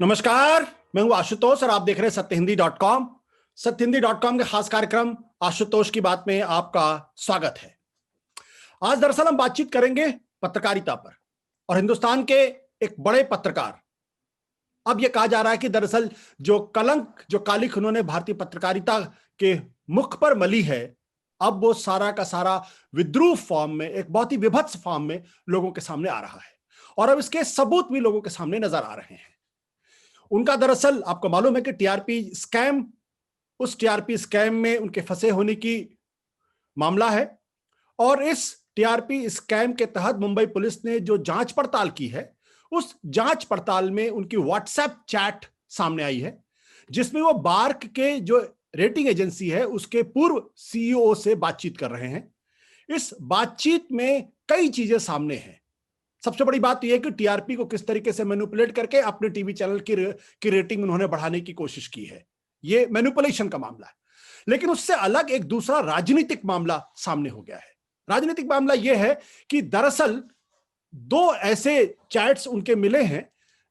नमस्कार, मैं हूं आशुतोष और आप देख रहे हैं सत्यहिंदी.com। सत्यहिंदी.com के खास कार्यक्रम आशुतोष की बात में आपका स्वागत है। आज दरअसल हम बातचीत करेंगे पत्रकारिता पर और हिंदुस्तान के एक बड़े पत्रकार, अब यह कहा जा रहा है कि दरअसल जो कलंक, जो कालिख उन्होंने भारतीय पत्रकारिता के मुख पर मली है, अब वो सारा का सारा विद्रूप फॉर्म में, एक बहुत ही विभत्स फॉर्म में लोगों के सामने आ रहा है और अब इसके सबूत भी लोगों के सामने नजर आ रहे हैं। उनका दरअसल आपको मालूम है कि टीआरपी स्कैम, उस टीआरपी स्कैम में उनके फंसे होने की मामला है और इस टीआरपी स्कैम के तहत मुंबई पुलिस ने जो जांच पड़ताल की है, उस जांच पड़ताल में उनकी व्हाट्सएप चैट सामने आई है जिसमें वो बार्क के जो रेटिंग एजेंसी है उसके पूर्व सीईओ से बातचीत कर रहे हैं। इस बातचीत में कई चीजें सामने हैं। सबसे बड़ी बात यह है कि टीआरपी को किस तरीके से मैनिपुलेट करके अपने टीवी चैनल की रेटिंग उन्होंने बढ़ाने की कोशिश की है। यह मैनिपुलेशन का मामला है। लेकिन उससे अलग एक दूसरा राजनीतिक मामला सामने हो गया है। राजनीतिक मामला यह है कि दरअसल दो ऐसे चैट्स उनके मिले हैं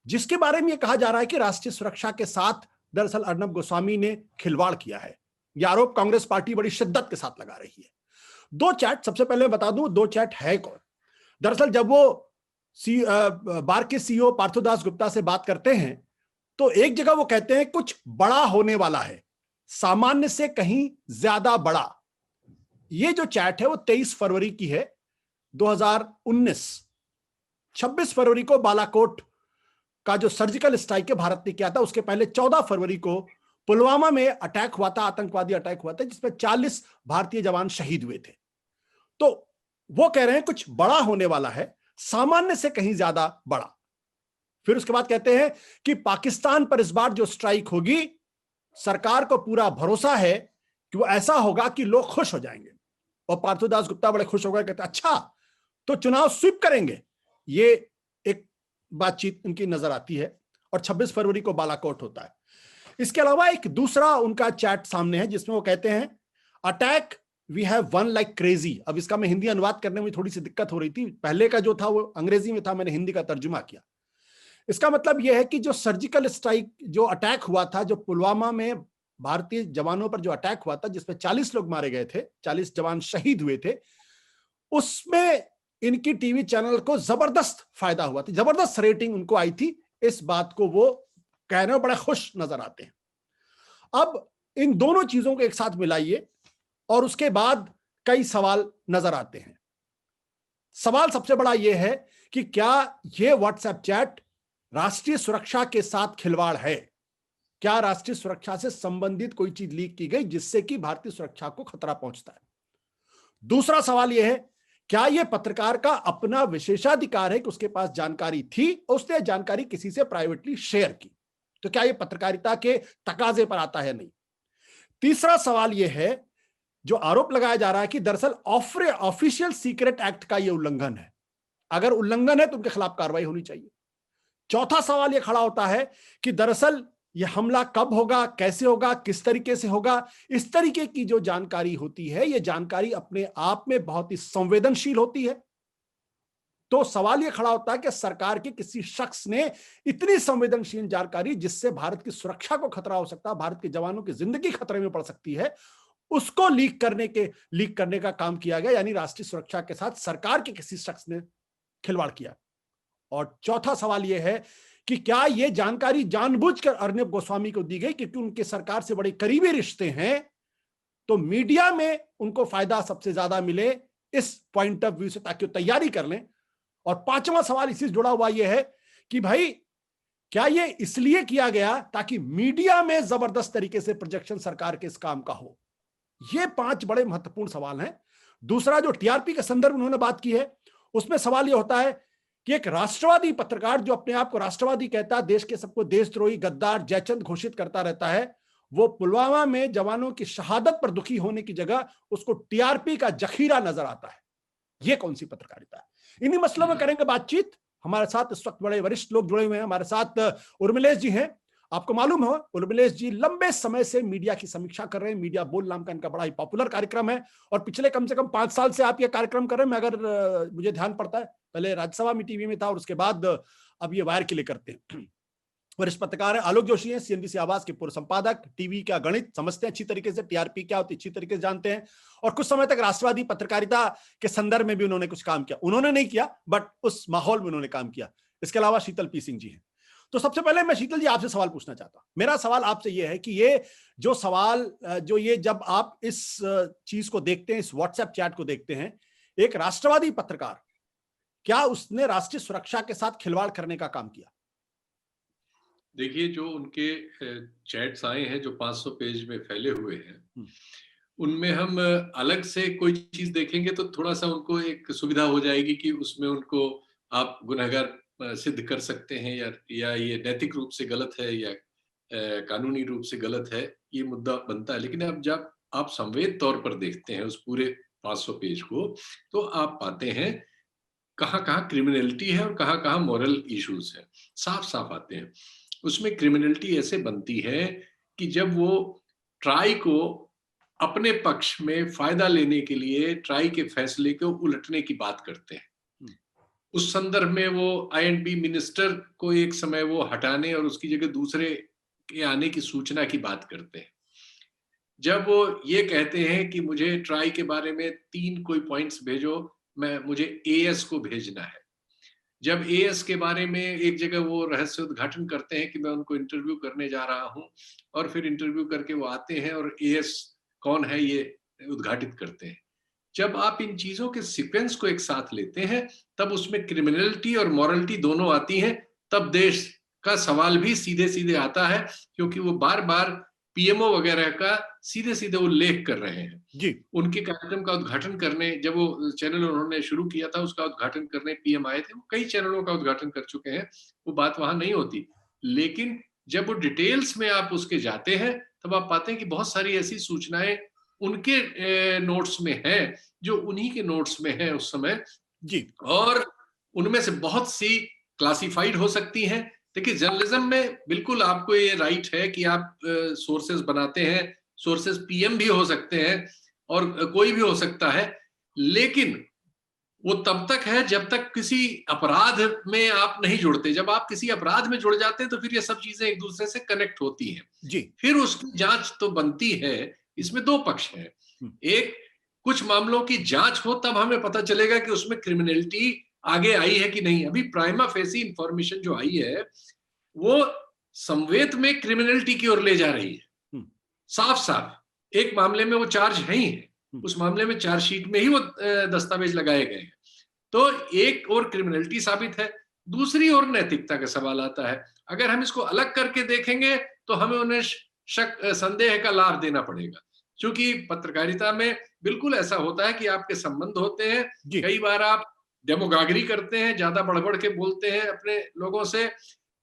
जिसके बारे में यह कहा जा रहा है कि राष्ट्रीय सुरक्षा के साथ दरअसल अर्नब गोस्वामी ने खिलवाड़ किया है। यह आरोप कांग्रेस पार्टी बड़ी शिद्दत के साथ लगा रही है। दो चैट, सबसे पहले मैं बता दूं दो चैट है कौन। दरअसल जब वो बार के सीईओ पार्थोदास गुप्ता से बात करते हैं तो एक जगह वो कहते हैं कुछ बड़ा होने वाला है, सामान्य से कहीं ज्यादा बड़ा। ये जो चैट है वो 23 फरवरी की है 2019। 26 फरवरी को बालाकोट का जो सर्जिकल स्ट्राइक है भारत ने किया था, उसके पहले 14 फरवरी को पुलवामा में अटैक हुआ था, आतंकवादी अटैक हुआ था जिसमें 40 भारतीय जवान शहीद हुए थे। तो वो कह रहे हैं कुछ बड़ा होने वाला है, सामान्य से कहीं ज्यादा बड़ा। फिर उसके बाद कहते हैं कि पाकिस्तान पर इस बार जो स्ट्राइक होगी, सरकार को पूरा भरोसा है कि वो ऐसा होगा कि लोग खुश हो जाएंगे। और पार्थोदास गुप्ता बड़े खुश होकर कहते हैं अच्छा तो चुनाव स्वीप करेंगे। ये एक बातचीत उनकी नजर आती है और 26 फरवरी को बालाकोट होता है। इसके अलावा एक दूसरा उनका चैट सामने है जिसमें वो कहते हैं attack we have won like crazy. अब इसका मैं हिंदी अनुवाद करने में थोड़ी सी दिक्कत हो रही थी, पहले का जो था वो अंग्रेजी में था, मैंने हिंदी का तर्जुमा किया। इसका मतलब यह है कि जो सर्जिकल स्ट्राइक, जो अटैक हुआ था, जो पुलवामा में भारतीय जवानों पर जो अटैक हुआ था जिसमें 40 लोग मारे गए थे, 40 जवान शहीद हुए थे, उसमें इनकी टीवी चैनल को जबरदस्त फायदा हुआ था, जबरदस्त रेटिंग उनको आई थी। इस बात को वो कहने में बड़े खुश नजर आते हैं। अब इन दोनों चीजों को एक साथ मिलाइए और उसके बाद कई सवाल नजर आते हैं। सवाल सबसे बड़ा यह है कि क्या यह व्हाट्सएप चैट राष्ट्रीय सुरक्षा के साथ खिलवाड़ है? क्या राष्ट्रीय सुरक्षा से संबंधित कोई चीज लीक की गई जिससे कि भारतीय सुरक्षा को खतरा पहुंचता है? दूसरा सवाल यह है, क्या यह पत्रकार का अपना विशेषाधिकार है कि उसके पास जानकारी थी और उसने जानकारी किसी से प्राइवेटली शेयर की? तो क्या यह पत्रकारिता के तकाजे पर आता है? नहीं। तीसरा सवाल यह है, जो आरोप लगाया जा रहा है कि दरअसल ऑफिशियल सीक्रेट एक्ट का यह उल्लंघन है। अगर उल्लंघन है तो उनके खिलाफ कार्रवाई होनी चाहिए। चौथा सवाल यह खड़ा होता है कि दरअसल यह हमला कब होगा, कैसे होगा, किस तरीके से होगा। इस तरीके की जो जानकारी होती है, यह जानकारी अपने आप में बहुत ही संवेदनशील होती है। तो सवाल यह खड़ा होता है कि सरकार के किसी शख्स ने इतनी संवेदनशील जानकारी जिससे भारत की सुरक्षा को खतरा हो सकता है, भारत के जवानों की जिंदगी खतरे में पड़ सकती है, उसको लीक करने का काम किया गया, यानी राष्ट्रीय सुरक्षा के साथ सरकार के किसी शख्स ने खिलवाड़ किया। और चौथा सवाल यह है कि क्या यह जानकारी जानबूझकर अर्नब गोस्वामी को दी गई क्योंकि उनके सरकार से बड़े करीबी रिश्ते हैं, तो मीडिया में उनको फायदा सबसे ज्यादा मिले इस पॉइंट ऑफ व्यू से, ताकि वो तैयारी कर लें। और पांचवा सवाल इसी से जुड़ा हुआ यह है कि भाई क्या यह इसलिए किया गया ताकि मीडिया में जबरदस्त तरीके से प्रोजेक्शन सरकार के इस काम का हो? ये 5 बड़े महत्वपूर्ण सवाल हैं। दूसरा, जो टीआरपी के संदर्भ में उन्होंने बात की है, उसमें सवाल यह होता है कि एक राष्ट्रवादी पत्रकार जो अपने आप को राष्ट्रवादी कहता है, देश के सबको देशद्रोही, गद्दार, जयचंद घोषित करता रहता है, वो पुलवामा में जवानों की शहादत पर दुखी होने की जगह उसको टीआरपी का जखीरा नजर आता है। यह कौन सी पत्रकारिता है? इन्हीं मसलों में करेंगे बातचीत। हमारे साथ इस वक्त बड़े वरिष्ठ लोग जुड़े हुए हैं। हमारे साथ उर्मिलेश जी हैं। आपको मालूम हो, उर्मिलेश जी लंबे समय से मीडिया की समीक्षा कर रहे हैं। मीडिया बोल नाम का इनका बड़ा ही पॉपुलर कार्यक्रम है और पिछले कम से कम 5 साल से आप ये कार्यक्रम कर रहे हैं। मैं अगर मुझे ध्यान पड़ता है, पहले राज्यसभा में टीवी में था और उसके बाद अब ये वायर के लिए करते हैं। वरिष्ठ पत्रकार है। आलोक जोशी हैं, सीएनबीसी आवाज के पूर्व संपादक, टीवी का गणित समझते हैं अच्छी तरीके से, टीआरपी क्या होती है अच्छी तरीके से जानते हैं, और कुछ समय तक राष्ट्रवादी पत्रकारिता के संदर्भ में भी उन्होंने कुछ काम किया। उन्होंने नहीं किया, बट उस माहौल में उन्होंने काम किया। इसके अलावा शीतल पी सिंह जी हैं। तो सबसे पहले मैं शीतल जी आपसे सवाल पूछना चाहता हूं। मेरा सवाल आपसे यह है कि ये जो सवाल जो ये जब आप इस चीज को देखते हैं, इस व्हाट्सएप चैट को देखते हैं, एक राष्ट्रवादी पत्रकार, क्या उसने राष्ट्रीय सुरक्षा के साथ खिलवाड़ करने का काम किया? देखिए, जो उनके चैट्स आए हैं जो 500 पेज में फैले हुए हैं, उनमें हम अलग से कोई चीज देखेंगे तो थोड़ा सा उनको एक सुविधा हो जाएगी कि उसमें उनको आप गुनहगार सिद्ध कर सकते हैं, या ये नैतिक रूप से गलत है या कानूनी रूप से गलत है, ये मुद्दा बनता है। लेकिन अब जब आप संवेद तौर पर देखते हैं उस पूरे 500 पेज को, तो आप पाते हैं कहाँ-कहाँ क्रिमिनलिटी है और कहाँ-कहाँ मॉरल इश्यूज है, साफ साफ आते हैं। उसमें क्रिमिनलिटी ऐसे बनती है कि जब वो ट्राई को अपने पक्ष में फायदा लेने के लिए ट्राई के फैसले को उलटने की बात करते हैं। उस संदर्भ में वो आई&बी मिनिस्टर को एक समय वो हटाने और उसकी जगह दूसरे के आने की सूचना की बात करते हैं। जब वो ये कहते हैं कि मुझे ट्राई के बारे में 3 कोई पॉइंट्स भेजो, मुझे एएस को भेजना है। जब एएस के बारे में एक जगह वो रहस्य उद्घाटन करते हैं कि मैं उनको इंटरव्यू करने जा रहा हूं, और फिर इंटरव्यू करके वो आते हैं और एएस कौन है ये उद्घाटित करते हैं। जब आप इन चीजों के सीक्वेंस को एक साथ लेते हैं, तब उसमें क्रिमिनलिटी और मॉरलिटी दोनों आती हैं। तब देश का सवाल भी सीधे सीधे आता है, क्योंकि वो बार बार पीएमओ वगैरह का सीधे सीधे उल्लेख कर रहे हैं जी। उनके कार्यक्रम का उद्घाटन करने, जब वो चैनल उन्होंने शुरू किया था उसका उद्घाटन करने पीएम आए थे, वो कई चैनलों का उद्घाटन कर चुके हैं, वो बात वहां नहीं होती। लेकिन जब वो डिटेल्स में आप उसके जाते हैं, तब आप पाते हैं कि बहुत सारी ऐसी सूचनाएं उनके नोट्स में है जो उन्हीं के नोट्स में है उस समय जी। और उनमें से बहुत सी क्लासिफाइड हो सकती हैं। देखिए, जर्नलिज्म में बिल्कुल आपको ये राइट है कि आप सोर्सेज बनाते हैं, सोर्सेज पीएम भी हो सकते हैं और कोई भी हो सकता है, लेकिन वो तब तक है जब तक किसी अपराध में आप नहीं जुड़ते। जब आप किसी अपराध में जुड़ जाते हैं तो फिर ये सब चीजें एक दूसरे से कनेक्ट होती हैं। जी। फिर उसकी जांच तो बनती है। इसमें 2 पक्ष हैं। एक, कुछ मामलों की जांच हो तब हमें पता चलेगा कि उसमें क्रिमिनलिटी आगे आई है कि नहीं। अभी प्राइमा फेसी इंफॉर्मेशन जो आई है वो संवेद में क्रिमिनलिटी की ओर ले जा रही है, साफ साफ। एक मामले में वो चार्ज है ही है, उस मामले में चार्जशीट में ही वो दस्तावेज लगाए गए हैं। तो एक और क्रिमिनलिटी साबित है, दूसरी ओर नैतिकता का सवाल आता है। अगर हम इसको अलग करके देखेंगे तो हमें उन्हें संदेह का लाभ देना पड़ेगा, क्योंकि पत्रकारिता में बिल्कुल ऐसा होता है कि आपके संबंध होते हैं। कई बार आप डेमोगागरी करते हैं, ज्यादा बढ़ के बोलते हैं अपने लोगों से,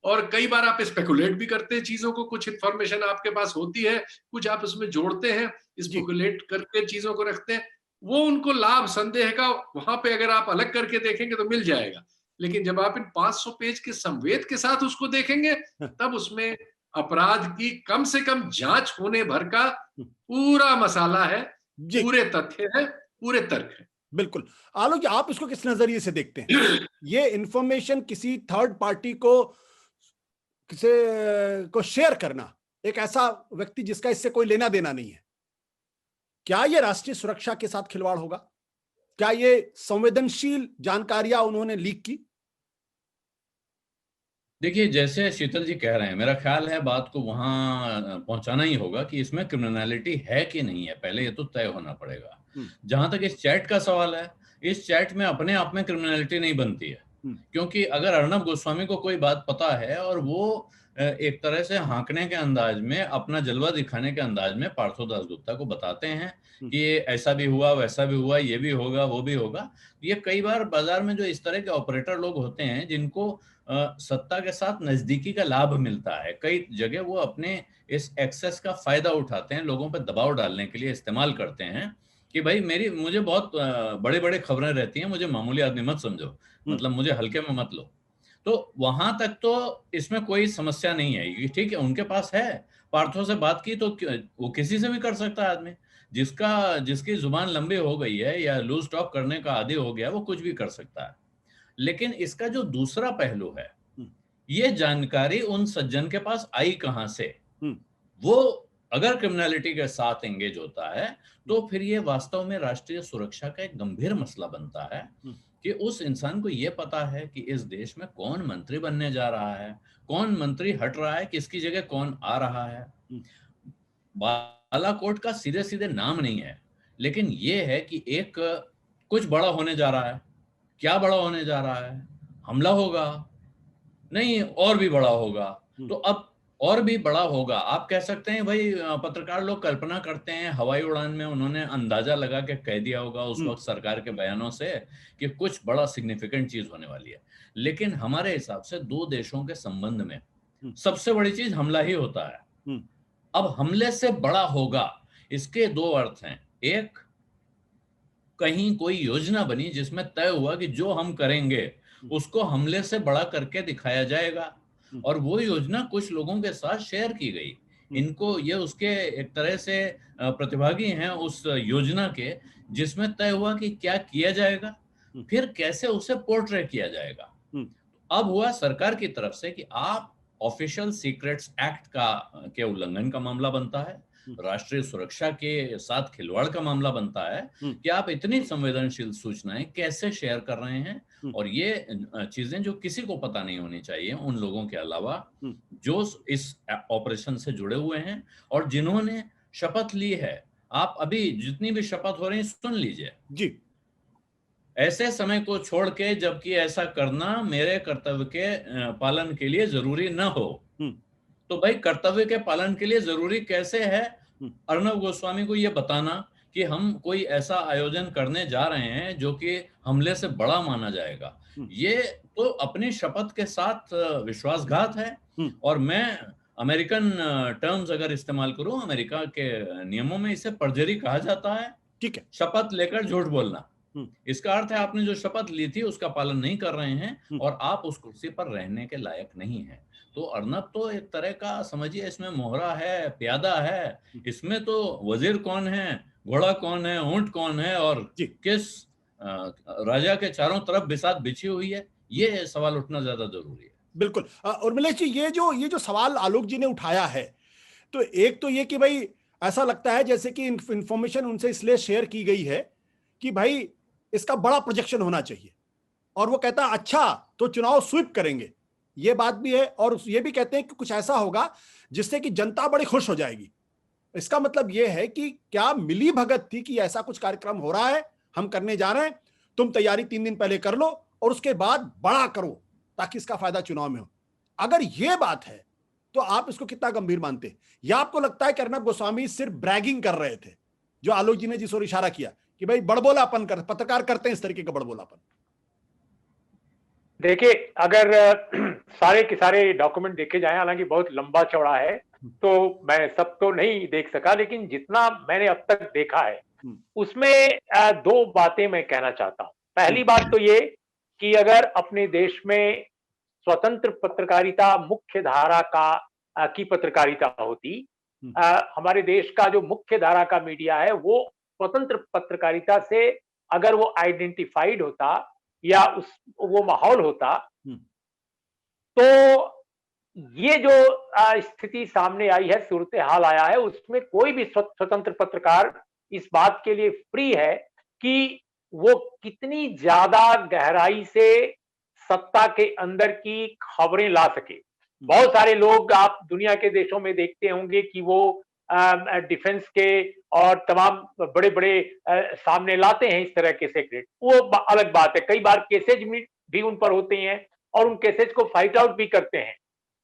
और कई बार आप स्पेकुलेट भी करते हैं चीजों को। कुछ इंफॉर्मेशन आपके पास होती है, कुछ आप उसमें जोड़ते हैं, स्पेकुलेट करके चीजों को रखते हैं। वो उनको लाभ संदेह का वहां पे अगर आप अलग करके देखेंगे तो मिल जाएगा। लेकिन जब आप इन 500 पेज के संवेद के साथ उसको देखेंगे, तब उसमें अपराध की कम से कम जांच होने भर का पूरा मसाला है, पूरे तथ्य है, पूरे तर्क है। बिल्कुल। आलोक, आप इसको किस नजरिए से देखते हैं? ये इंफॉर्मेशन किसी थर्ड पार्टी को शेयर करना, एक ऐसा व्यक्ति जिसका इससे कोई लेना देना नहीं है, क्या ये राष्ट्रीय सुरक्षा के साथ खिलवाड़ होगा? क्या ये संवेदनशील जानकारियां उन्होंने लीक की? देखिए, जैसे शीतल जी कह रहे हैं, मेरा ख्याल है बात को वहां पहुंचाना ही होगा कि इसमें क्रिमिनलिटी है कि नहीं है। पहले ये तो तय होना पड़ेगा। जहां तक इस चैट का सवाल है, इस चैट में अपने आप में क्रिमिनलिटी नहीं बनती है, क्योंकि अगर अर्नब गोस्वामी को कोई बात पता है और वो एक तरह से हाँकने के अंदाज में, अपना जलवा दिखाने के अंदाज में पार्थो दास गुप्ता को बताते हैं कि ऐसा भी हुआ, वैसा भी हुआ, ये भी होगा, वो भी होगा। ये कई बार बाजार में जो इस तरह के ऑपरेटर लोग होते हैं जिनको सत्ता के साथ नजदीकी का लाभ मिलता है, कई जगह वो अपने इस एक्सेस का फायदा उठाते हैं, लोगों पर दबाव डालने के लिए इस्तेमाल करते हैं कि भाई मुझे बहुत बड़े बड़े खबरें रहती हैं, मुझे मामूली आदमी मत समझो, मतलब मुझे हल्के में मत लो। तो वहां तक तो इसमें कोई समस्या नहीं है। ठीक है, उनके पास है, पार्थो से बात की तो वो किसी से भी कर सकता है आदमी। जिसकी जुबान लंबी हो गई है या लूज टॉक करने का आदी हो गया, वो कुछ भी कर सकता है। लेकिन इसका जो दूसरा पहलू है, ये जानकारी उन सज्जन के पास आई कहां से? वो अगर क्रिमिनलिटी के साथ एंगेज होता है तो फिर ये वास्तव में राष्ट्रीय सुरक्षा का एक गंभीर मसला बनता है कि उस इंसान को ये पता है कि इस देश में कौन मंत्री बनने जा रहा है, कौन मंत्री हट रहा है, किसकी जगह कौन आ रहा है। बालाकोट का सीधे सीधे नाम नहीं है, लेकिन ये है कि एक कुछ बड़ा होने जा रहा है। क्या बड़ा होने जा रहा है? हमला होगा? नहीं, और भी बड़ा होगा। तो अब और भी बड़ा होगा, आप कह सकते हैं भाई, पत्रकार लोग कल्पना करते हैं हवाई उड़ान में उन्होंने अंदाजा लगा के कह दिया होगा उस वक्त सरकार के बयानों से कि कुछ बड़ा सिग्निफिकेंट चीज होने वाली है। लेकिन हमारे हिसाब से दो देशों के संबंध में सबसे बड़ी चीज हमला ही होता है। अब हमले से बड़ा होगा, इसके दो अर्थ हैं। एक, कहीं कोई योजना बनी जिसमें तय हुआ कि जो हम करेंगे उसको हमले से बड़ा करके दिखाया जाएगा, और वो योजना कुछ लोगों के साथ शेयर की गई। इनको ये उसके एक तरह से प्रतिभागी हैं उस योजना के, जिसमें तय हुआ कि क्या किया जाएगा, फिर कैसे उसे पोर्ट्रे किया जाएगा। अब हुआ सरकार की तरफ से कि आप ऑफिशियल सीक्रेट्स एक्ट के उल्लंघन का मामला बनता है, राष्ट्रीय सुरक्षा के साथ खिलवाड़ का मामला बनता है कि आप इतनी संवेदनशील सूचनाएं कैसे शेयर कर रहे हैं, और ये चीजें जो किसी को पता नहीं होनी चाहिए उन लोगों के अलावा जो इस ऑपरेशन से जुड़े हुए हैं और जिन्होंने शपथ ली है। आप अभी जितनी भी शपथ हो रही है सुन लीजिए जी। ऐसे समय को छोड़ के जबकि ऐसा करना मेरे कर्तव्य के पालन के लिए जरूरी न हो। तो भाई, कर्तव्य के पालन के लिए जरूरी कैसे है? अर्णव गोस्वामी को यह बताना कि हम कोई ऐसा आयोजन करने जा रहे हैं जो कि हमले से बड़ा माना जाएगा, ये तो अपनी शपथ के साथ विश्वासघात है। और मैं अमेरिकन टर्म्स अगर इस्तेमाल करूं, अमेरिका के नियमों में इसे परजरी कहा जाता है। ठीक है। शपथ लेकर झूठ बोलना, इसका अर्थ है आपने जो शपथ ली थी उसका पालन नहीं कर रहे हैं और आप उस कुर्सी पर रहने के लायक नहीं हैं। तो अर्नब तो एक तरह का समझिए, इसमें मोहरा है, प्यादा है, इसमें तो वजीर कौन है, घोड़ा कौन है, ऊंट कौन है, और किस राजा के चारों तरफ बिसात बिछी हुई है, ये सवाल उठना ज्यादा जरूरी है। बिल्कुल। उर्मिलेश जी, ये जो सवाल आलोक जी ने उठाया है, तो एक तो ये कि भाई ऐसा लगता है जैसे कि इंफॉर्मेशन उनसे इसलिए शेयर की गई है कि भाई इसका बड़ा प्रोजेक्शन होना चाहिए, और वो कहता है अच्छा तो चुनाव स्वीप करेंगे, ये बात भी है, और ये भी कहते हैं कि कुछ ऐसा होगा जिससे कि जनता बड़ी खुश हो जाएगी। इसका मतलब ये है कि क्या मिली भगत थी कि ऐसा कुछ कार्यक्रम हो रहा है, हम करने जा रहे हैं, तुम तैयारी 3 दिन पहले कर लो और उसके बाद बड़ा करो ताकि इसका फायदा चुनाव में हो। अगर ये बात है तो आप इसको कितना गंभीर मानते हैं, या आपको लगता है कि अर्नब गोस्वामी सिर्फ ब्रैगिंग कर रहे थे, जो आलोक जी ने जिस ओर इशारा किया कि भाई बड़बोलापन कर, पत्रकार करते हैं इस तरीके का बड़बोलापन? देखिए, अगर सारे के सारे डॉक्यूमेंट देखे जाएं, हालांकि बहुत लंबा चौड़ा है तो मैं सब तो नहीं देख सका, लेकिन जितना मैंने अब तक देखा है उसमें दो बातें मैं कहना चाहता हूं। पहली बात तो ये कि अगर अपने देश में स्वतंत्र पत्रकारिता, मुख्य धारा की पत्रकारिता होती, हमारे देश का जो मुख्य धारा का मीडिया है वो स्वतंत्र पत्रकारिता से अगर वो आइडेंटिफाइड होता या वो माहौल होता, तो ये जो स्थिति सामने आई है, सूरत हाल आया है, उसमें कोई भी स्वतंत्र पत्रकार इस बात के लिए फ्री है कि वो कितनी ज्यादा गहराई से सत्ता के अंदर की खबरें ला सके। बहुत सारे लोग आप दुनिया के देशों में देखते होंगे कि वो डिफेंस के और तमाम बड़े बड़े सामने लाते हैं इस तरह के सेक्रेट, वो अलग बात है। कई बार केसेज भी उन पर होते हैं और उन केसेज को फाइट आउट भी करते हैं,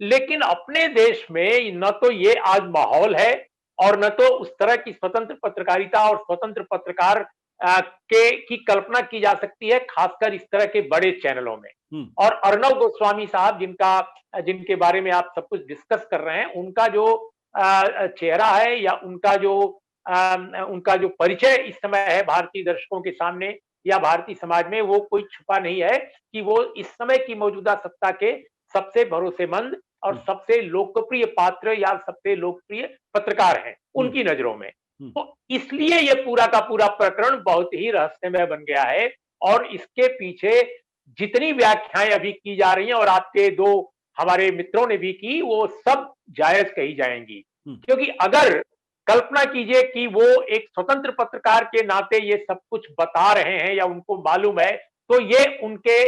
लेकिन अपने देश में न तो ये आज माहौल है और न तो उस तरह की स्वतंत्र पत्रकारिता और स्वतंत्र पत्रकार की कल्पना की जा सकती है, खासकर इस तरह के बड़े चैनलों में। और अर्णव गोस्वामी साहब, जिनके बारे में आप सब कुछ डिस्कस कर रहे हैं, उनका जो चेहरा है या उनका जो परिचय इस समय है भारतीय दर्शकों के सामने या भारतीय समाज में, वो कोई छुपा नहीं है कि वो इस समय की मौजूदा सत्ता के सबसे भरोसेमंद और सबसे लोकप्रिय पात्र या सबसे लोकप्रिय पत्रकार हैं उनकी नजरों में। तो इसलिए ये पूरा का पूरा प्रकरण बहुत ही रहस्यमय बन गया है, और इसके पीछे जितनी व्याख्याएं अभी की जा रही हैं, और आपके दो हमारे मित्रों ने भी की, वो सब जायज कही जाएंगी। क्योंकि अगर कल्पना कीजिए कि वो एक स्वतंत्र पत्रकार के नाते ये सब कुछ बता रहे हैं या उनको मालूम है, तो ये उनके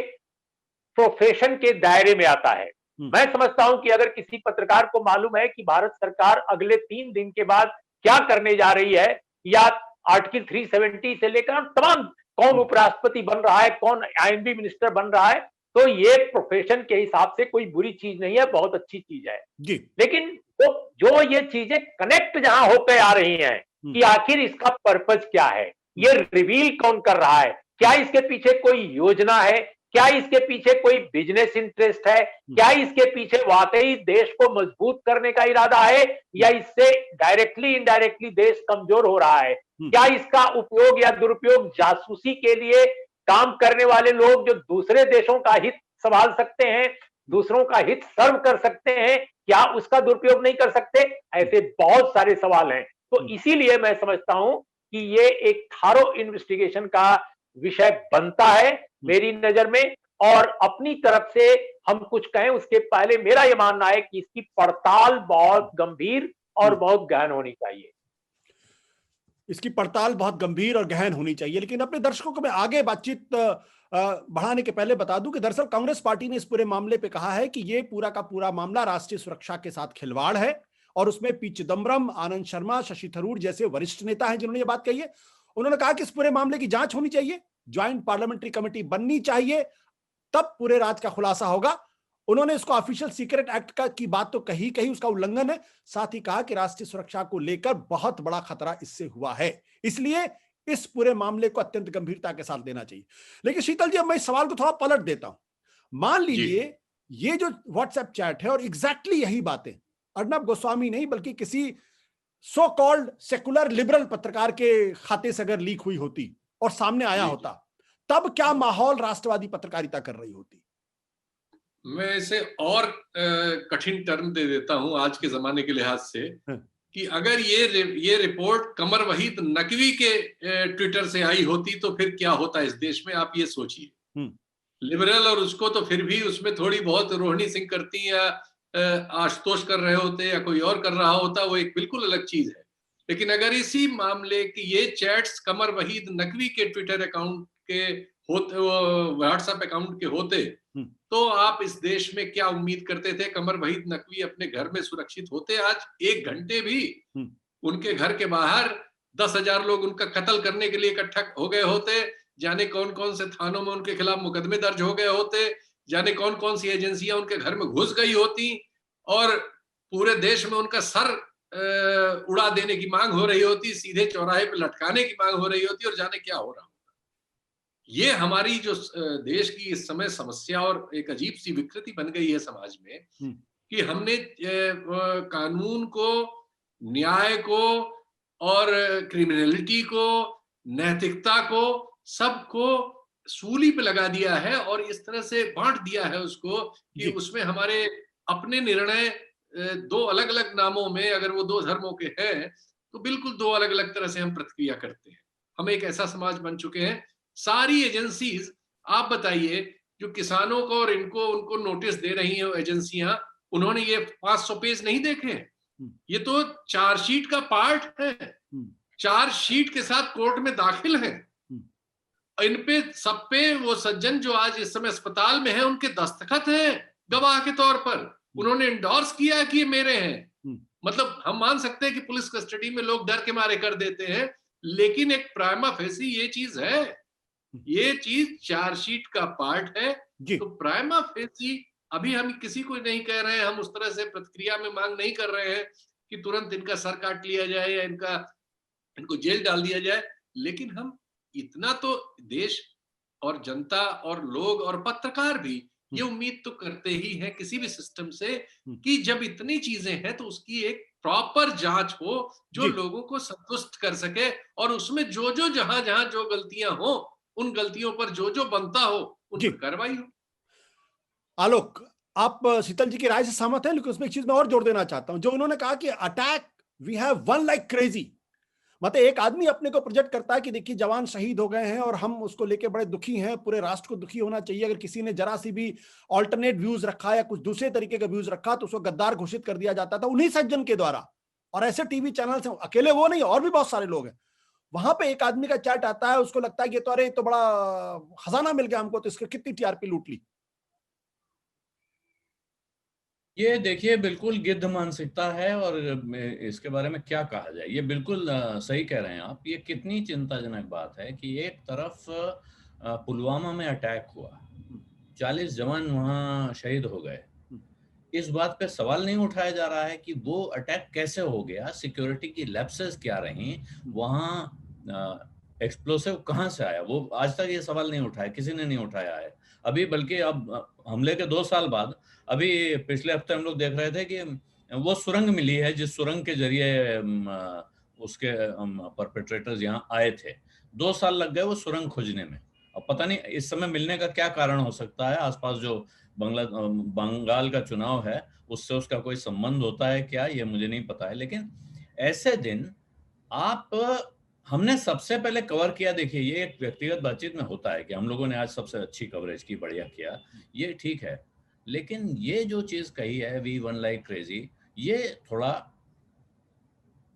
प्रोफेशन के दायरे में आता है। मैं समझता हूं कि अगर किसी पत्रकार को मालूम है कि भारत सरकार अगले 3 दिन के बाद क्या करने जा रही है, या आर्टिकल 370 से लेकर तमाम, कौन उपराष्ट्रपति बन रहा है, कौन आईएनबी मिनिस्टर बन रहा है, तो ये प्रोफेशन के हिसाब से कोई बुरी चीज नहीं है, बहुत अच्छी चीज है जी। लेकिन तो जो ये चीजें कनेक्ट जहां होकर आ रही हैं कि आखिर इसका पर्पज क्या है, ये रिवील कौन कर रहा है, क्या इसके पीछे कोई योजना है, क्या इसके पीछे कोई बिजनेस इंटरेस्ट है, क्या इसके पीछे वाकई देश को मजबूत करने का इरादा है, या इससे डायरेक्टली इनडायरेक्टली देश कमजोर हो रहा है, क्या इसका उपयोग या दुरुपयोग जासूसी के लिए काम करने वाले लोग जो दूसरे देशों का हित संभाल सकते हैं, दूसरों का हित सर्व कर सकते हैं, क्या उसका दुरुपयोग नहीं कर सकते? ऐसे बहुत सारे सवाल हैं। तो इसीलिए मैं समझता हूं कि ये एक थारो इन्वेस्टिगेशन का विषय बनता है मेरी नजर में, और अपनी तरफ से हम कुछ कहें उसके पहले मेरा यह मानना है कि इसकी पड़ताल बहुत गंभीर और बहुत गहन होनी चाहिए। इसकी पड़ताल बहुत गंभीर और गहन होनी चाहिए। लेकिन अपने दर्शकों को मैं आगे बातचीत बढ़ाने के पहले बता दूं कि दरअसल कांग्रेस पार्टी ने इस पूरे मामले पे कहा है कि ये पूरा का पूरा मामला राष्ट्रीय सुरक्षा के साथ खिलवाड़ है, और उसमें पी चिदम्बरम, आनंद शर्मा, शशि थरूर जैसे वरिष्ठ नेता हैं जिन्होंने ये बात कही है। उन्होंने कहा कि इस पूरे मामले की जांच होनी चाहिए, ज्वाइंट पार्लियामेंट्री कमेटी बननी चाहिए, तब पूरे राज का खुलासा होगा। उन्होंने इसको ऑफिशियल सीक्रेट एक्ट का की बात तो कही उसका उल्लंघन है, साथ ही कहा कि राष्ट्रीय सुरक्षा को लेकर बहुत बड़ा खतरा इससे हुआ है, इसलिए इस पूरे मामले को अत्यंत गंभीरता के साथ लेना चाहिए। लेकिन शीतल जी, अब मैं इस सवाल को थोड़ा पलट देता हूं। मान लीजिए ये जो व्हाट्सएप चैट है और एग्जैक्टली यही बातें अर्नब गोस्वामी नहीं बल्कि किसी सो कॉल्ड सेकुलर लिबरल पत्रकार के खाते से अगर लीक हुई होती और सामने आया होता, तब क्या माहौल राष्ट्रवादी पत्रकारिता कर रही होती? मैं इसे और कठिन टर्म दे देता हूं आज के जमाने के लिहाज से, कि अगर ये रिपोर्ट कमर वहीद नकवी के ट्विटर से आई होती तो फिर क्या होता इस देश में, आप ये सोचिए। लिबरल और उसको तो फिर भी उसमें थोड़ी बहुत रोहिणी सिंह करती या आशुतोष कर रहे होते या कोई और कर रहा होता, वो एक बिल्कुल अलग चीज है। लेकिन अगर इसी मामले की ये चैट्स कमर वहीद नकवी के ट्विटर अकाउंट के होते, व्हाट्सएप अकाउंट के होते, तो आप इस देश में क्या उम्मीद करते थे? कमर वहीद नकवी अपने घर में सुरक्षित होते आज 1 घंटे भी? उनके घर के बाहर 10,000 लोग उनका कत्ल करने के लिए इकट्ठा हो गए होते, जाने कौन कौन से थानों में उनके खिलाफ मुकदमे दर्ज हो गए होते, जाने कौन कौन सी एजेंसियां उनके घर में घुस गई होती, और पूरे देश में उनका सर उड़ा देने की मांग हो रही होती, सीधे चौराहे पे लटकाने की मांग हो रही होती, और जाने क्या हो रहा होता। ये हमारी जो देश की इस समय समस्या और एक अजीब सी विकृति बन गई है समाज में, कि हमने कानून को, न्याय को और क्रिमिनलिटी को, नैतिकता को, सबको सूली पे लगा दिया है, और इस तरह से बांट दिया है उसको कि उसमें हमारे अपने निर्णय 2 अलग अलग नामों में, अगर वो 2 धर्मों के हैं, तो बिल्कुल 2 अलग अलग तरह से हम प्रतिक्रिया करते हैं। हम एक ऐसा समाज बन चुके हैं, सारी एजेंसीज, आप बताइए, जो किसानों को और इनको उनको नोटिस दे रही हैं एजेंसियां, उन्होंने ये 500 पेज नहीं देखे, ये तो चार्जशीट का पार्ट है, चार्जशीट के साथ कोर्ट में दाखिल है। इन पे सब पे वो सज्जन जो आज इस समय अस्पताल में है, उनके दस्तखत हैं गवाह के तौर पर, उन्होंने इंडोर्स किया कि ये मेरे हैं। मतलब हम मान सकते हैं कि पुलिस कस्टडी में लोग डर के मारे कर देते हैं, लेकिन एक प्राइमा फेसी ये चीज है, ये चीज चार्जशीट का पार्ट है। तो प्राइमा फेसी अभी हम किसी को नहीं कह रहे हैं, हम उस तरह से प्रतिक्रिया में मांग नहीं कर रहे हैं कि तुरंत इनका सर काट लिया जाए या इनको जेल डाल दिया जाए, लेकिन हम इतना तो देश और जनता और लोग और पत्रकार भी ये उम्मीद तो करते ही हैं किसी भी सिस्टम से कि जब इतनी चीजें हैं तो उसकी एक प्रॉपर जांच हो जो लोगों को संतुष्ट कर सके, और उसमें जो जहां जो गलतियां हो, उन गलतियों पर जो बनता हो उन पर कार्रवाई हो। आलोक, आप शीतल जी की राय से सहमत हैं, लेकिन उसमें एक चीज मैं और जोड़ देना चाहता हूं, जो उन्होंने कहा कि attack we have won like crazy, मतलब एक आदमी अपने को प्रोजेक्ट करता है कि देखिए जवान शहीद हो गए हैं और हम उसको लेके बड़े दुखी हैं, पूरे राष्ट्र को दुखी होना चाहिए। अगर किसी ने जरा सी भी ऑल्टरनेट व्यूज रखा या कुछ दूसरे तरीके का व्यूज रखा तो उसको गद्दार घोषित कर दिया जाता था उन्हीं सज्जन के द्वारा। और ऐसे टीवी चैनल से, अकेले वो नहीं और भी बहुत सारे लोग हैं, वहां पे एक आदमी का चैट आता है, उसको लगता है कि तो अरे तो बड़ा खजाना मिल गया हमको, तो इसके कितनी टीआरपी लूट ली। ये देखिए बिल्कुल गिद्ध मानसिकता है, और इसके बारे में क्या कहा जाए। ये बिल्कुल सही कह रहे हैं आप। ये कितनी चिंताजनक बात है कि एक तरफ पुलवामा में अटैक हुआ, 40 जवान वहां शहीद हो गए, इस बात पे सवाल नहीं उठाया जा रहा है कि वो अटैक कैसे हो गया, सिक्योरिटी की लैप्सेस क्या रही, वहां एक्सप्लोसिव कहाँ से आया, वो आज तक ये सवाल नहीं उठाया, किसी ने नहीं उठाया है अभी। बल्कि अब हमले के 2 साल बाद, अभी पिछले हफ्ते हम लोग देख रहे थे कि वो सुरंग मिली है जिस सुरंग के जरिए उसके परपेट्रेटर्स यहाँ आए थे। 2 साल लग गए वो सुरंग खोजने में। अब पता नहीं इस समय मिलने का क्या कारण हो सकता है। आसपास जो बंगाल का चुनाव है उससे उसका कोई संबंध होता है क्या, ये मुझे नहीं पता है। लेकिन ऐसे दिन हमने सबसे पहले कवर किया। देखिए ये एक व्यक्तिगत बातचीत में होता है कि हम लोगों ने आज सबसे अच्छी कवरेज की, बढ़िया किया, ये ठीक है। लेकिन ये जो चीज कही है वी वन लाइक क्रेजी, ये थोड़ा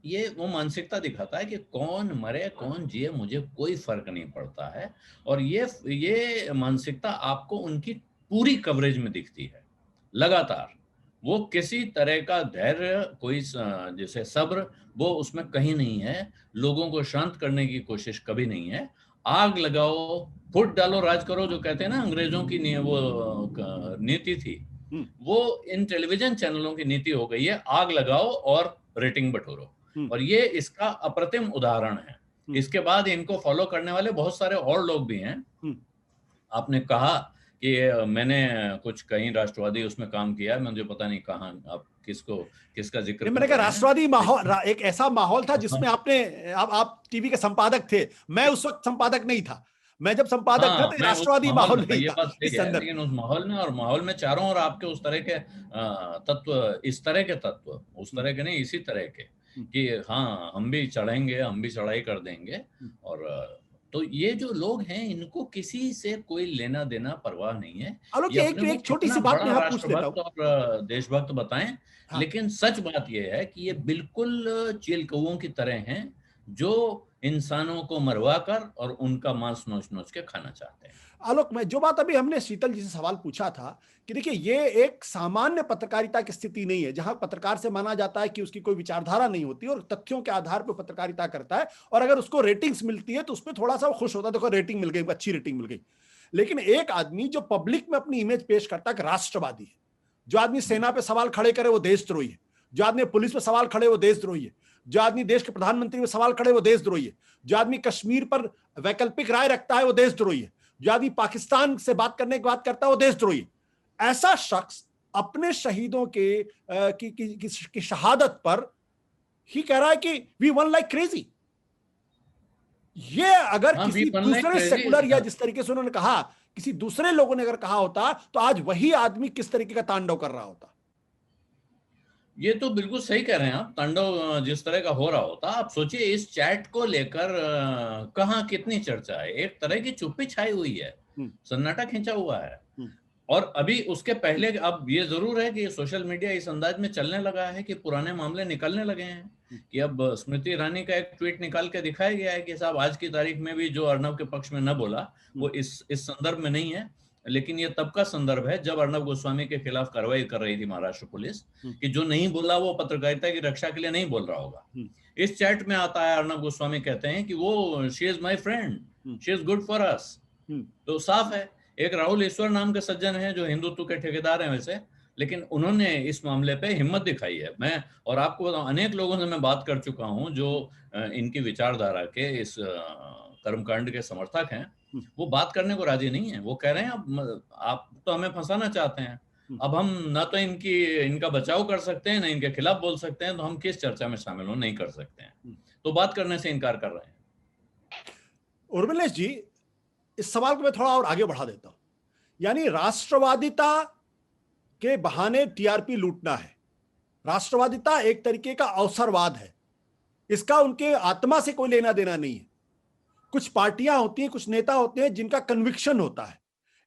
ये वो मानसिकता दिखाता है कि कौन मरे कौन जिए मुझे कोई फर्क नहीं पड़ता है। और ये मानसिकता आपको उनकी पूरी कवरेज में दिखती है लगातार। वो किसी तरह का धैर्य, कोई जैसे सब्र, वो उसमें कहीं नहीं है। लोगों को शांत करने की कोशिश कभी नहीं है। आग लगाओ, फुट डालो, राज करो, जो कहते हैं ना अंग्रेजों की वो नीति थी, वो इन टेलीविजन चैनलों की नीति हो गई है, आग लगाओ और रेटिंग बटोरो। और ये इसका अप्रतिम उदाहरण है। इसके बाद इनको फॉलो करने वाले बहुत सारे और लोग भी हैं। आपने कहा कि मैंने कुछ कहीं राष्ट्रवादी उसमें काम किया, मुझे पता नहीं कहाँ, आप किसका जिक्र। मैंने कहा राष्ट्रवादी माहौल, एक ऐसा माहौल था जिसमें आप टीवी के संपादक थे, मैं उस वक्त संपादक नहीं था। मैं जब संपादक था तो राष्ट्रवादी माहौल नहीं था इस संदर्भ। लेकिन उस माहौल में, और माहौल में चारों ओर आपके उस तरह के तत्व, इस तरह के तत्व, उस तरह के नहीं, इसी तरह के, कि हाँ हम भी चढ़ेंगे, हम भी चढ़ाई कर देंगे। और तो ये जो लोग हैं इनको किसी से कोई लेना देना परवाह नहीं है। एक छोटी सी बात मैं पूछ लेता हूं और देशभक्त बताएं। हाँ। लेकिन सच बात यह है कि ये बिल्कुल चील कौओं की तरह हैं जो इंसानों को मरवा कर और उनका मांस नोच नोच के खाना चाहते हैं। आलोक, में जो बात अभी हमने शीतल जी से सवाल पूछा था कि देखिए ये एक सामान्य पत्रकारिता की स्थिति नहीं है जहां पत्रकार से माना जाता है कि उसकी कोई विचारधारा नहीं होती और तथ्यों के आधार पर पत्रकारिता करता है, और अगर उसको रेटिंग्स मिलती है तो उसमें थोड़ा सा वो खुश होता है, देखो रेटिंग मिल गई, अच्छी रेटिंग मिल गई। लेकिन एक आदमी जो पब्लिक में अपनी इमेज पेश करता है राष्ट्रवादी है, जो आदमी सेना पे सवाल खड़े करे वो देशद्रोही है, जो आदमी पुलिस पे सवाल खड़े वो देशद्रोही है, जो आदमी देश के प्रधानमंत्री पे सवाल खड़े वो देशद्रोही है, जो आदमी कश्मीर पर वैकल्पिक राय रखता है वो देशद्रोही है, जो आदमी पाकिस्तान से बात करने की बात करता है वो देशद्रोही है। ऐसा शख्स अपने शहीदों की शहादत पर ही कह रहा है कि वी वन लाइक क्रेजी। ये अगर किसी दूसरे सेकुलर या जिस तरीके से उन्होंने कहा, किसी दूसरे लोगों ने अगर कहा होता तो आज वही आदमी किस तरीके का तांडव कर रहा होता। ये तो बिल्कुल सही कह रहे हैं आप, तांडव जिस तरह का हो रहा होता। आप सोचिए इस चैट को लेकर कहां कितनी चर्चा है, एक तरह की चुप्पी छाई हुई है, सन्नाटा खींचा हुआ है। और अभी उसके पहले अब ये जरूर है कि सोशल मीडिया इस अंदाज में चलने लगा है कि पुराने मामले निकलने लगे हैं कि अब स्मृति ईरानी का एक ट्वीट निकाल के दिखाया गया है कि साहब आज की तारीख में भी जो अर्नब के पक्ष में न बोला वो इस संदर्भ में नहीं है, लेकिन ये तब का संदर्भ है जब अर्नब गोस्वामी के खिलाफ कार्रवाई कर रही थी महाराष्ट्र पुलिस, कि जो नहीं बोला वो पत्रकारिता की रक्षा के लिए नहीं बोल रहा होगा। इस चैट में आता है अर्नब गोस्वामी कहते हैं कि वो she is my friend, she is good for us. तो साफ है एक राहुल ईश्वर नाम के सज्जन हैं जो हिंदुत्व के ठेकेदार हैं वैसे, लेकिन उन्होंने इस मामले पे हिम्मत दिखाई है। मैं और आपको बताऊं, अनेक लोगों से मैं बात कर चुका हूं जो इनकी विचारधारा के इस कर्मकांड के समर्थक हैं, वो बात करने को राजी नहीं है। वो कह रहे हैं अब आप तो हमें फंसाना चाहते हैं, अब हम ना तो इनका बचाव कर सकते हैं ना इनके खिलाफ बोल सकते हैं, तो हम किस चर्चा में शामिल हो नहीं कर सकते हैं, तो बात करने से इनकार कर रहे हैं। उर्मिलेश जी, इस सवाल को मैं थोड़ा और आगे बढ़ा देता हूं। यानी राष्ट्रवादिता के बहाने टीआरपी लूटना है, राष्ट्रवादिता एक तरीके का अवसरवाद है। इसका उनके आत्मा से कोई लेना देना नहीं है। कुछ पार्टियां होती हैं, कुछ नेता होते हैं जिनका कन्विक्शन होता है।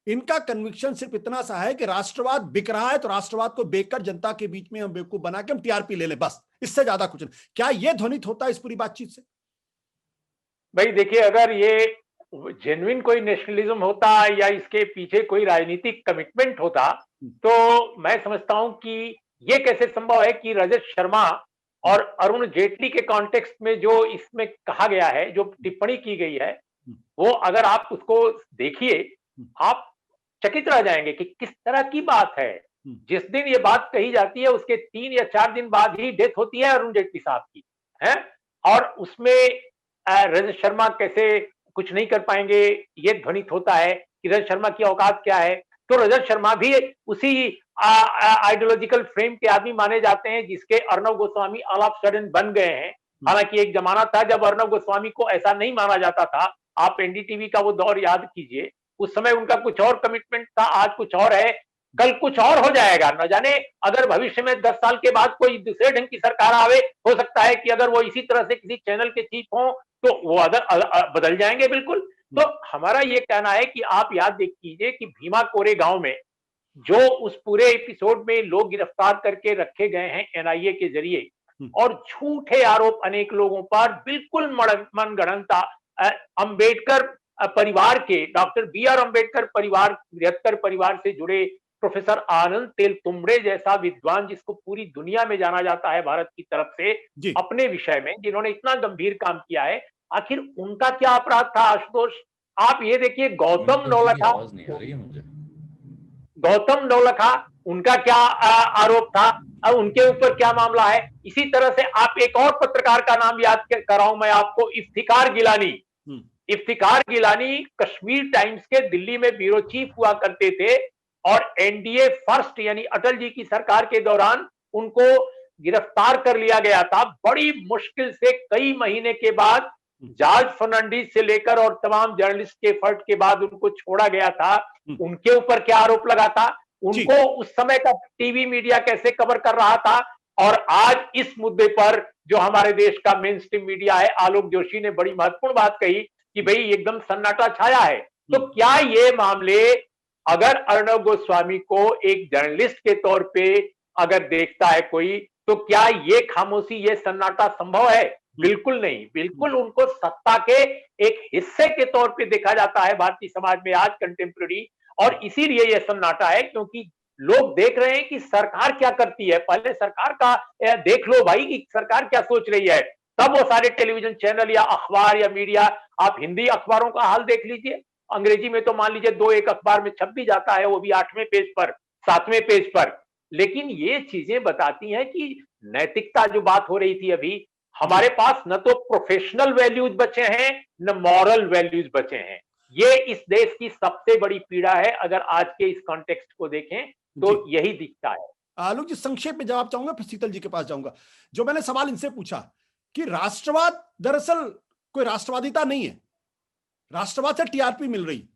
इनका कन्विक्शन सिर्फ इतना सा है कि राष्ट्रवाद बिक रहा है तो राष्ट्रवाद को बेचकर जनता के बीच में हम बेवकूफ बना के हम टीआरपी ले लें, बस, इससे ज्यादा कुछ नहीं। क्या यह ध्वनित होता है इस पूरी बातचीत से? भाई देखिए, अगर ये जेन्युइन कोई नेशनलिज्म होता या इसके पीछे कोई राजनीतिक कमिटमेंट होता तो मैं समझता हूं कि ये कैसे संभव है कि रजत शर्मा और अरुण जेटली के कॉन्टेक्स्ट में जो इसमें कहा गया है, जो टिप्पणी की गई है, वो अगर आप उसको देखिए, आप चकित रह जाएंगे कि किस तरह की बात है। जिस दिन ये बात कही जाती है उसके 3 या 4 दिन बाद ही डेथ होती है अरुण जेटली साहब की, है, और उसमें रजत शर्मा कैसे कुछ नहीं कर पाएंगे, ये ध्वनित होता है कि रजत शर्मा की औकात क्या है। तो रजत शर्मा भी उसी आइडियोलॉजिकल फ्रेम के आदमी माने जाते हैं जिसके Arnab Goswami all of sudden बन गए हैं। हालांकि एक जमाना था जब अर्णव गोस्वामी को ऐसा नहीं माना जाता था। आप एनडीटीवी का वो दौर याद कीजिए, उस समय उनका कुछ और कमिटमेंट था, आज कुछ और है, कल कुछ और हो जाएगा। न जाने अगर भविष्य में 10 साल के बाद कोई दूसरे ढंग की सरकार आवे, हो सकता है कि अगर वो इसी तरह से किसी चैनल के चीफ हों तो वो बदल जाएंगे बिल्कुल। तो हमारा ये कहना है कि आप याद देख कीजिए कि भीमा कोरे गांव में जो उस पूरे एपिसोड में लोग गिरफ्तार करके रखे गए हैं एनआईए के जरिए, और झूठे आरोप अनेक लोगों पर बिल्कुल मनगढ़ंत अंबेडकर परिवार के, डॉक्टर बी.आर. अंबेडकर परिवार, 73 परिवार से जुड़े प्रोफेसर आनंद तेलतुंबड़े जैसा विद्वान जिसको पूरी दुनिया में जाना जाता है भारत की तरफ से अपने विषय में, जिन्होंने इतना गंभीर काम किया है, आखिर उनका क्या अपराध था आशुतोष? आप ये देखिए, गौतम नौलखा उनका क्या आरोप था, उनके ऊपर क्या मामला है? इसी तरह से आप एक और पत्रकार का नाम याद कर रहा हूं मैं आपको, इफ्तिकार गिलानी। इफ्तिकार गिलानी कश्मीर टाइम्स के दिल्ली में ब्यूरो चीफ हुआ करते थे, और एनडीए फर्स्ट यानी अटल जी की सरकार के दौरान उनको गिरफ्तार कर लिया गया था। बड़ी मुश्किल से कई महीने के बाद जॉर्ज फर्नांडिस से लेकर और तमाम जर्नलिस्ट के एफर्ट के बाद उनको छोड़ा गया था। उनके ऊपर क्या आरोप लगा था, उनको उस समय का टीवी मीडिया कैसे कवर कर रहा था, और आज इस मुद्दे पर जो हमारे देश का मेन स्ट्रीम मीडिया है, आलोक जोशी ने बड़ी महत्वपूर्ण बात कही कि भाई एकदम सन्नाटा छाया है। तो क्या ये मामले, अगर अर्णव गोस्वामी को एक जर्नलिस्ट के तौर पे अगर देखता है कोई, तो क्या ये खामोशी, ये सन्नाटा संभव है? बिल्कुल नहीं। बिल्कुल उनको सत्ता के एक हिस्से के तौर पे देखा जाता है भारतीय समाज में आज कंटेम्प्रेरी, और इसीलिए ये सन्नाटा है क्योंकि लोग देख रहे हैं कि सरकार क्या करती है। पहले सरकार का देख लो भाई कि सरकार क्या सोच रही है, तब वो सारे टेलीविजन चैनल या अखबार या मीडिया, आप हिंदी अखबारों का हाल देख लीजिए, अंग्रेजी में तो मान लीजिए 2-1 अखबार में छप भी जाता है, वो भी 8वें पेज पर, 7वें पेज पर। लेकिन ये चीजें बताती हैं कि नैतिकता जो बात हो रही थी अभी, हमारे पास न तो प्रोफेशनल वैल्यूज बचे हैं न मॉरल वैल्यूज बचे हैं। ये इस देश की सबसे बड़ी पीड़ा है। अगर आज के इस कॉन्टेक्स्ट को देखें तो यही दिखता है। आलोक जी, संक्षेप में जवाब चाहूंगा, फिर शीतल जी के पास जाऊंगा। जो मैंने सवाल इनसे पूछा कि राष्ट्रवाद दरअसल कोई राष्ट्रवादिता नहीं है, राष्ट्रवाद से टीआरपी मिल रही,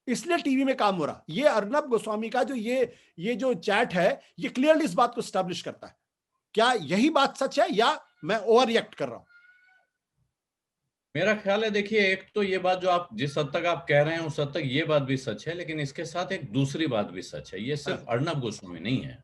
इसलिए टीवी में काम हो रहा। ये अर्णव गोस्वामी का जो ये जो चैट है, ये क्लियरली इस बात को एस्टैब्लिश करता है। क्या यही बात सच है या मैं ओवर रिएक्ट कर रहा हूं? मेरा ख्याल है, देखिए, एक तो ये बात जो आप जिस हद तक आप कह रहे हैं उस हद तक ये बात भी सच है, लेकिन इसके साथ एक दूसरी बात भी सच है। ये सिर्फ अर्णव गोस्वामी नहीं है।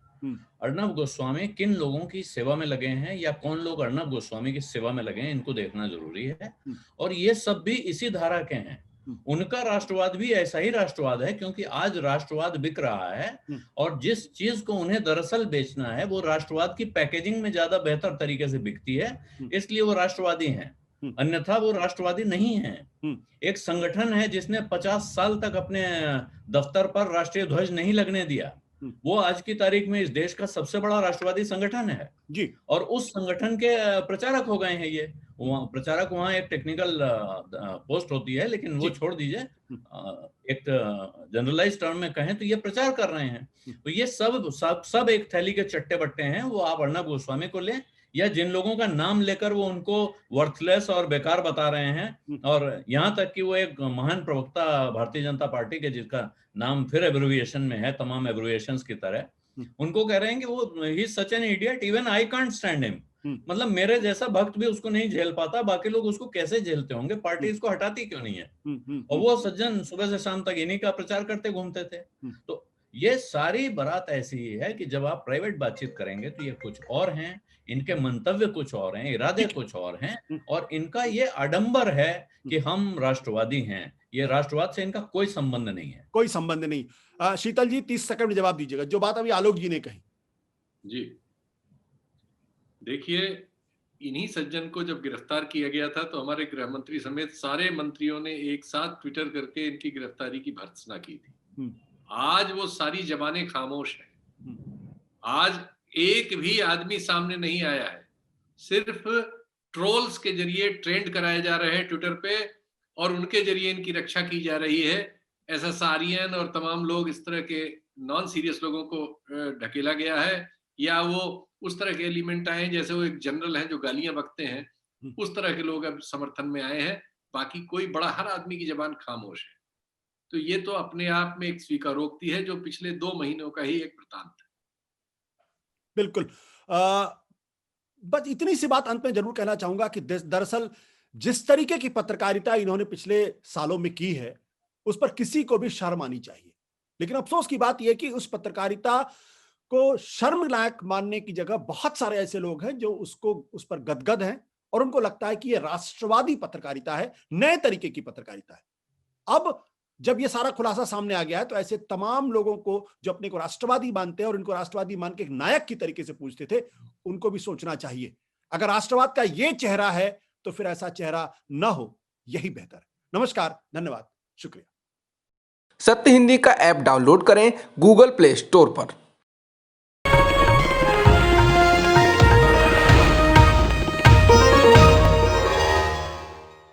अर्णव गोस्वामी किन लोगों की सेवा में लगे हैं या कौन लोग अर्णव गोस्वामी की सेवा में लगे हैं, इनको देखना जरूरी है। और ये सब भी इसी धारा के हैं। उनका राष्ट्रवाद भी ऐसा ही राष्ट्रवाद है, क्योंकि आज राष्ट्रवाद बिक रहा है, और जिस चीज को उन्हें दरअसल बेचना है वो राष्ट्रवाद की पैकेजिंग में ज्यादा बेहतर तरीके से बिकती है, इसलिए वो राष्ट्रवादी हैं, अन्यथा वो राष्ट्रवादी नहीं है। एक संगठन है जिसने 50 साल तक अपने दफ्तर पर राष्ट्रीय ध्वज नहीं लगने दिया, वो आज की तारीख में इस देश का सबसे बड़ा राष्ट्रवादी संगठन है जी, और उस संगठन के प्रचारक हो गए हैं ये। प्रचारक वहाँ एक टेक्निकल पोस्ट होती है, लेकिन वो छोड़ दीजिए, एक जनरलाइज टर्म में कहें तो ये प्रचार कर रहे हैं। तो ये सब एक थैली के चट्टे बट्टे हैं। वो आप अर्णव गोस्वामी को लें या जिन लोगों का नाम लेकर वो उनको वर्थलेस और बेकार बता रहे हैं, और यहाँ तक कि वो एक महान प्रवक्ता भारतीय जनता पार्टी के, जिसका नाम फिर एब्रिविएशन में है, तमाम एब्रिविएशंस की तरह, उनको कह रहे हैं कि वो he is such an idiot, even I can't stand him. मतलब मेरे जैसा भक्त भी उसको नहीं झेल पाता, बाकी लोग उसको कैसे झेलते होंगे? पार्टी इसको हटाती क्यों नहीं है? और वो सज्जन सुबह से शाम तक इन्हीं का प्रचार करते घूमते थे। तो ये सारी बारात ऐसी ही है कि जब आप प्राइवेट बातचीत करेंगे तो ये कुछ और हैं, इनके मंतव्य कुछ और हैं, इरादे कुछ और हैं, और इनका ये आडंबर है कि हम राष्ट्रवादी हैं। ये राष्ट्रवाद से इनका कोई संबंध नहीं है। कोई संबंध नहीं। शीतल जी 30 सेकंड में जवाब दीजिएगा, जो बात अभी आलोक जी ने कही। जी देखिए, इन्हीं सज्जन को जब गिरफ्तार किया गया था तो हमारे गृह मंत्री समेत सारे मंत्रियों ने एक साथ ट्विटर करके इनकी गिरफ्तारी की भर्त्सना की थी। आज वो सारी जबानें खामोश हैं। आज एक भी आदमी सामने नहीं आया है, सिर्फ ट्रोल्स के जरिए ट्रेंड कराए जा रहे हैं ट्विटर पे, और उनके जरिए इनकी रक्षा की जा रही है। एसएसआरियन और तमाम लोग, इस तरह के नॉन सीरियस लोगों को ढकेला गया है, या वो उस तरह के एलिमेंट आए हैं, जैसे वो एक जनरल हैं जो गालियां बकते हैं, उस तरह के लोग अब समर्थन में आए हैं। बाकी कोई बड़ा, हर आदमी की जबान खामोश है। तो ये तो अपने आप में एक स्वीकारोक्ति है जो पिछले 2 महीनों का ही एक वृत्तांत है। बिल्कुल। बस इतनी सी बात अंत में जरूर कहना चाहूंगा कि दरअसल जिस तरीके की पत्रकारिता इन्होंने पिछले सालों में की है, उस पर किसी को भी शर्म आनी चाहिए। लेकिन अफसोस की बात यह कि उस पत्रकारिता को शर्मनाक मानने की जगह बहुत सारे ऐसे लोग हैं जो उस पर गदगद हैं, और उनको लगता है कि यह राष्ट्रवादी पत्रकारिता है, नए तरीके की पत्रकारिता है। अब जब ये सारा खुलासा सामने आ गया है तो ऐसे तमाम लोगों को जो अपने को राष्ट्रवादी मानते हैं और इनको राष्ट्रवादी मान के एक नायक की तरीके से पूछते थे, उनको भी सोचना चाहिए। अगर राष्ट्रवाद का ये चेहरा है तो फिर ऐसा चेहरा न हो, यही बेहतर है। नमस्कार, धन्यवाद, शुक्रिया। सत्य हिंदी का ऐप डाउनलोड करें गूगल प्ले स्टोर पर।